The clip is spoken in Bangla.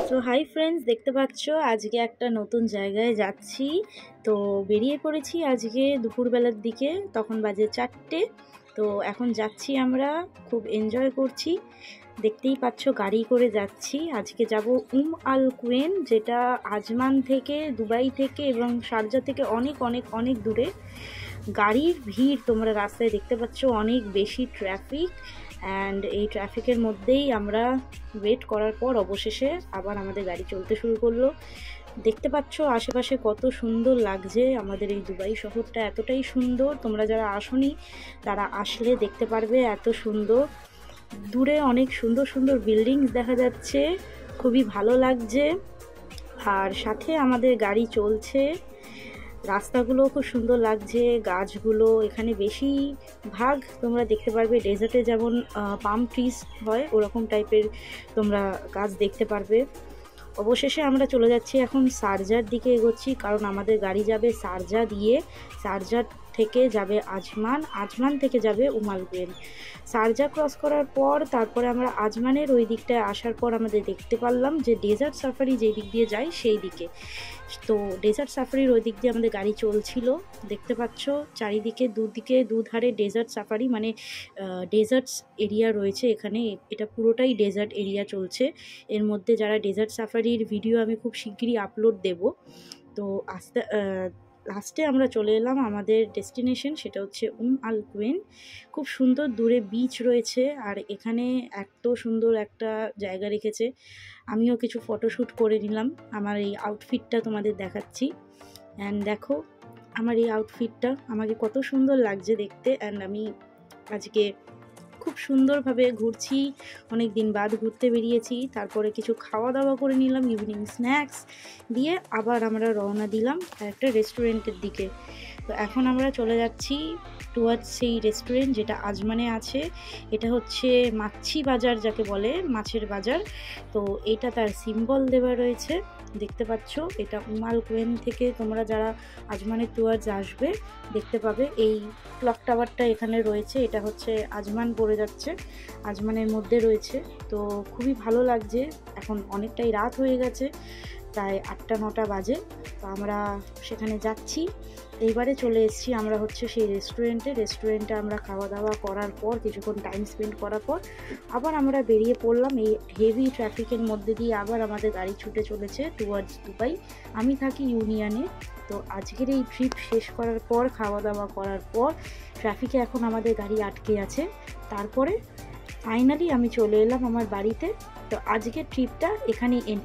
তো হাই ফ্রেন্ডস, দেখতে পাচ্ছ আজকে একটা নতুন জায়গায় যাচ্ছি। তো বেরিয়ে পড়েছি আজকে দুপুরবেলার দিকে, তখন বাজে 4টে। তো এখন যাচ্ছি, আমরা খুব এনজয় করছি। দেখতেই পাচ্ছ গাড়ি করে যাচ্ছি। আজকে যাব আল কুয়েন, যেটা আজমান থেকে, দুবাই থেকে এবং শারজা থেকে অনেক অনেক অনেক দূরে। গাড়ির ভিড় তোমরা রাস্তায় দেখতে পাচ্ছ, অনেক বেশি ট্রাফিক। অ্যান্ড এই ট্রাফিকের মধ্যেই আমরা ওয়েট করার পর অবশেষে আবার আমাদের গাড়ি চলতে শুরু করলো। দেখতে পাচ্ছ আশেপাশে কত সুন্দর লাগছে। আমাদের এই দুবাই শহরটা এতটাই সুন্দর, তোমরা যারা আসোনি তারা আসলে দেখতে পারবে এত সুন্দর। দূরে অনেক সুন্দর সুন্দর বিল্ডিংস দেখা যাচ্ছে, খুবই ভালো লাগছে। আর সাথে আমাদের গাড়ি চলছে, রাস্তাগুলো খুব সুন্দর লাগছে। গাছগুলো এখানে বেশি ভাগ তোমরা দেখতে পারবে ডেজার্টে যেমন পাম ট্রিজ হয়, ওরকম টাইপের তোমরা গাছ দেখতে পারবে। অবশেষে আমরা চলে যাচ্ছি এখন শারজার দিকে এগোচ্ছি, কারণ আমাদের গাড়ি যাবে শারজা দিয়ে। শারজা থেকে যাবে আজমান, আজমান থেকে যাবে আল কুয়েন। শারজা ক্রস করার পর তারপরে আমরা আজমানের ওই দিকটায় আসার পর আমাদের দেখতে পারলাম যে ডেজার্ট সাফারি যেই দিক দিয়ে যায় সেই দিকে। তো ডেজার্ট সাফারির ওই দিক দিয়ে আমাদের গাড়ি চলছিল। দেখতে পাচ্ছ চারিদিকে দুধারে ডেজার্ট সাফারি, মানে ডেজার্টস এরিয়া রয়েছে এখানে। এটা পুরোটাই ডেজার্ট এরিয়া চলছে। এর মধ্যে যারা ডেজার্ট সাফারির ভিডিও আমি খুব শিগগিরই আপলোড দেব। তো লাস্টে আমরা চলে এলাম আমাদের ডেস্টিনেশন, সেটা হচ্ছে আল কুয়েন। খুব সুন্দর দূরে বিচ রয়েছে, আর এখানে এত সুন্দর একটা জায়গা রেখেছে। আমিও কিছু ফটোশ্যুট করে নিলাম। আমার এই আউটফিটটা তোমাদের দেখাচ্ছি। অ্যান্ড দেখো আমার এই আউটফিটটা আমাকে কত সুন্দর লাগছে দেখতে। অ্যান্ড আমি আজকে খুব সুন্দরভাবে ঘুরছি, অনেক দিন বাদ ঘুরতে বেরিয়েছি। তারপরে কিছু খাওয়া দাওয়া করে নিলাম, ইভিনিং স্ন্যাক্স দিয়ে আবার আমরা রওনা দিলাম একটা রেস্টুরেন্টের দিকে। তো এখন আমরা চলে যাচ্ছি টুয়ার্ডস সেই রেস্টুরেন্ট যেটা আজমানে আছে। এটা হচ্ছে মাছি বাজার, যাকে বলে মাছের বাজার। তো এটা তার সিম্বল দেওয়া রয়েছে, দেখতে পাচ্ছ। এটা আল কুয়েন থেকে তোমরা যারা আজমানের টুয়ার্ডস আসবে দেখতে পাবে। এই ক্লক টাওয়ারটা এখানে রয়েছে, এটা হচ্ছে আজমান পড়ে যাচ্ছে, আজমানের মধ্যে রয়েছে। তো খুবই ভালো লাগছে। এখন অনেকটাই রাত হয়ে গেছে, প্রায় 8টা-9টা বাজে। তো আমরা সেখানে যাচ্ছি। এইবারে চলে এসেছি আমরা হচ্ছে সেই রেস্টুরেন্টে আমরা খাওয়া দাওয়া করার পর, কিছুক্ষণ টাইম স্পেন্ড করার পর আবার আমরা বেরিয়ে পড়লাম এই হেভি ট্রাফিকের মধ্যে দিয়ে। আবার আমাদের গাড়ি ছুটে চলেছে টুয়ার্ডস দুবাই। আমি থাকি ইউনিয়নে। তো আজকের এই ট্রিপ শেষ করার পর, খাওয়া দাওয়া করার পর, ট্রাফিকে এখন আমাদের গাড়ি আটকে আছে। তারপরে ফাইনালি আমি চলে এলাম আমার বাড়িতে। তো আজকের ট্রিপটা এখানেই এন্ড।